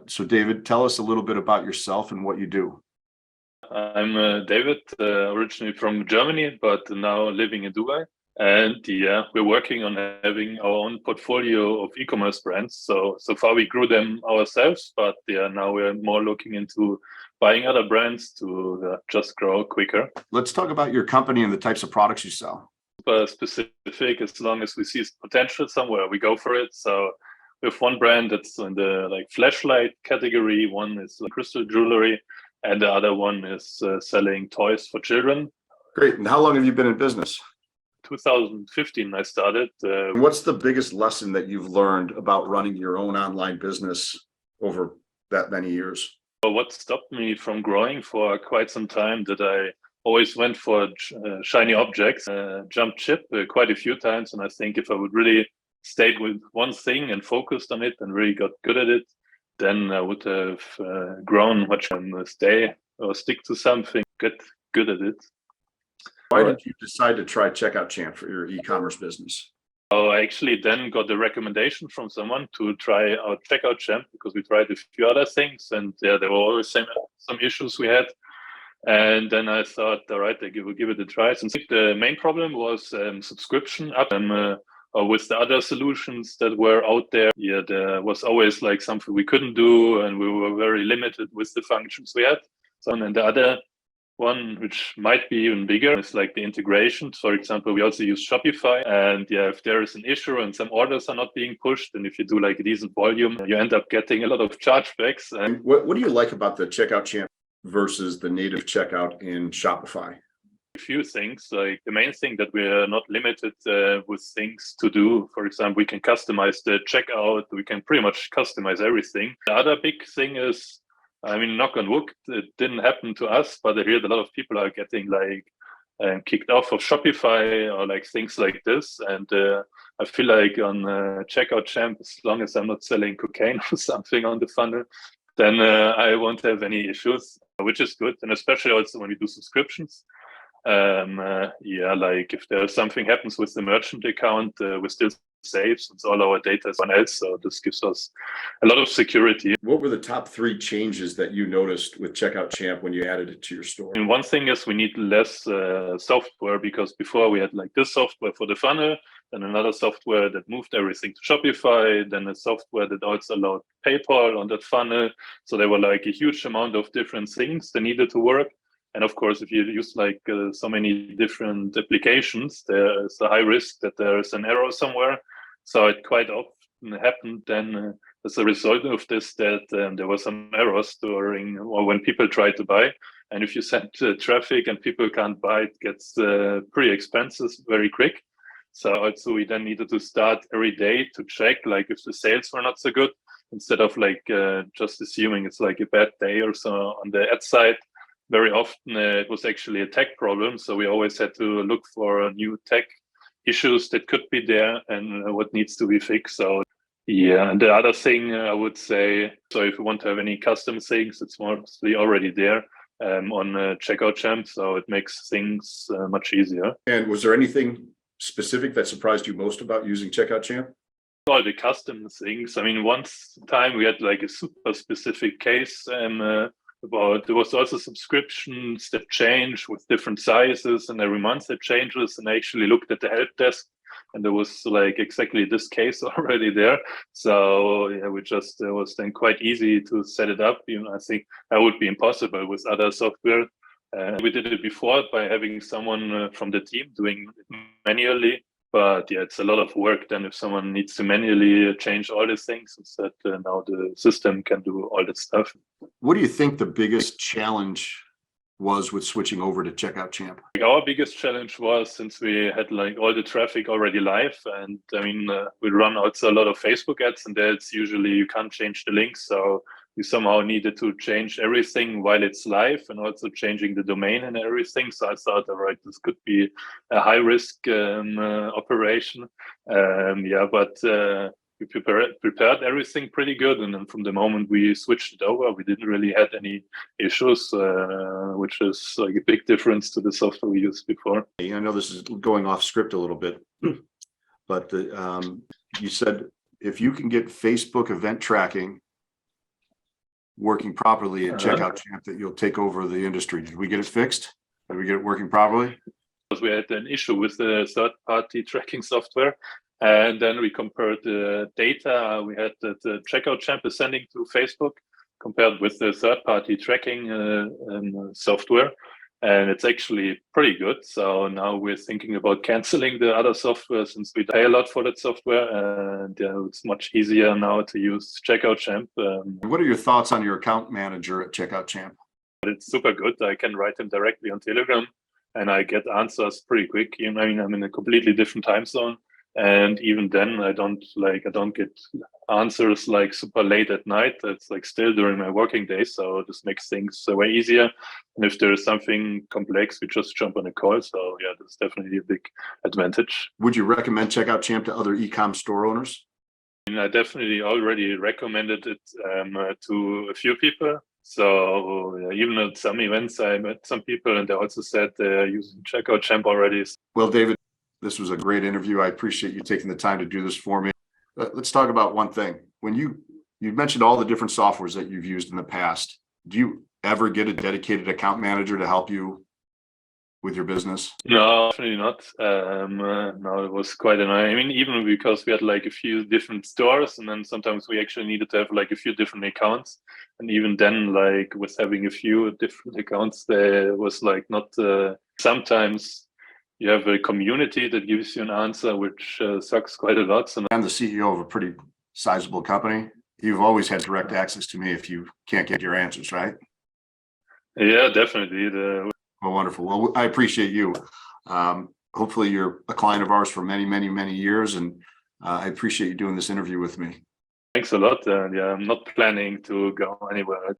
So David, tell us a little bit about yourself and what you do. I'm David, originally from Germany, but now living in Dubai. And yeah, we're working on having our own portfolio of e-commerce brands. So far we grew them ourselves, but yeah, now we're more looking into buying other brands to just grow quicker. Let's talk about your company and the types of products you sell. Specific, as long as we see potential somewhere, we go for it. So we have one brand that's in the flashlight category, one is crystal jewelry, and the other one is selling toys for children. Great. And how long have you been in business? 2015 I started. What's the biggest lesson that you've learned about running your own online business over that many years? What stopped me from growing for quite some time that I always went for shiny objects, jumped ship quite a few times. And I think if I would really stayed with one thing and focused on it and really got good at it, then I would have grown much and stay or stick to something, get good at it. Why did you decide to try Checkout Champ for your e-commerce business? I actually then got a recommendation from someone to try out Checkout Champ because we tried a few other things and there were always some issues we had. And then I thought, all right, I will give it a try. And the main problem was subscription up with the other solutions that were out there. Yeah, there was always something we couldn't do and we were very limited with the functions we had. So, and the other one, which might be even bigger, is the integration. For example, we also use Shopify. And yeah, if there is an issue and some orders are not being pushed, and if you do a decent volume, you end up getting a lot of chargebacks. And what do you like about the Checkout Champ versus the native checkout in Shopify? A few things. The main thing that we are not limited with things to do. For example, we can customize the checkout. We can pretty much customize everything. The other big thing is, knock on wood, it didn't happen to us, but I hear a lot of people are getting kicked off of Shopify or things like this. And I feel like on Checkout Champ, as long as I'm not selling cocaine or something on the funnel, then I won't have any issues, which is good. And especially also when we do subscriptions. If there's something happens with the merchant account, we're still safe since all our data is on else. So this gives us a lot of security. What were the top 3 changes that you noticed with Checkout Champ when you added it to your store? And one thing is we need less software because before we had this software for the funnel, then another software that moved everything to Shopify, then a software that also allowed PayPal on that funnel. So there were a huge amount of different things that needed to work. And of course, if you use so many different applications, there is a high risk that there is an error somewhere. So it quite often happened then as a result of this that there were some errors during or when people try to buy. And if you send traffic and people can't buy, it gets pretty expensive very quick. So also we then needed to start every day to check if the sales were not so good, instead of just assuming it's a bad day or so on the ad side. Very often it was actually a tech problem. So we always had to look for new tech issues that could be there and what needs to be fixed. So yeah, and the other thing I would say, so if you want to have any custom things, it's mostly already there on Checkout Champ. So it makes things much easier. And was there anything specific that surprised you most about using Checkout Champ? All the custom things. One time we had a super specific case about there was also subscriptions that change with different sizes and every month it changes, and I actually looked at the help desk and there was exactly this case already there. So yeah, we just it was then quite easy to set it up. I think that would be impossible with other software. We did it before by having someone from the team doing it manually. But yeah, it's a lot of work then if someone needs to manually change all these things instead. Now the system can do all that stuff. What do you think the biggest challenge was with switching over to Checkout Champ? Our biggest challenge was, since we had all the traffic already live, and we run also a lot of Facebook ads, and there it's usually you can't change the links. So we somehow needed to change everything while it's live and also changing the domain and everything. So I thought, all right, this could be a high risk operation. We prepared everything pretty good. And then from the moment we switched it over, we didn't really have any issues, which is a big difference to the software we used before. I know this is going off script a little bit, but you said if you can get Facebook event tracking working properly at Checkout Champ that you'll take over the industry? Did we get it fixed? Did we get it working properly? Because we had an issue with the third-party tracking software, and then we compared the data we had that the Checkout Champ is sending to Facebook compared with the third-party tracking software, and it's actually pretty good. So now we're thinking about canceling the other software since we pay a lot for that software, and it's much easier now to use Checkout Champ. What are your thoughts on your account manager at Checkout Champ? It's super good. I can write him directly on Telegram, and I get answers pretty quick. I mean, I'm in a completely different time zone, and even then, I don't get answers like super late at night. It's like still during my working day, so this makes things way easier. And if there is something complex, we just jump on a call. So yeah, that's definitely a big advantage. Would you recommend Checkout Champ to other e-com store owners? I definitely already recommended it to a few people. So even at some events, I met some people, and they also said they're using Checkout Champ already. Well, David, this was a great interview. I appreciate you taking the time to do this for me. Let's talk about one thing. When you mentioned all the different softwares that you've used in the past, do you ever get a dedicated account manager to help you with your business? No, definitely not. No, it was quite annoying. I mean, even because we had like a few different stores, and then sometimes we actually needed to have like a few different accounts. And even then, like with having a few different accounts, there was like not, sometimes you have a community that gives you an answer, which sucks quite a lot. So I'm the CEO of a pretty sizable company. You've always had direct access to me if you can't get your answers, right? Yeah, definitely. Well, wonderful. Well, I appreciate you. Hopefully you're a client of ours for many, many, many years. And I appreciate you doing this interview with me. Thanks a lot. Yeah, I'm not planning to go anywhere.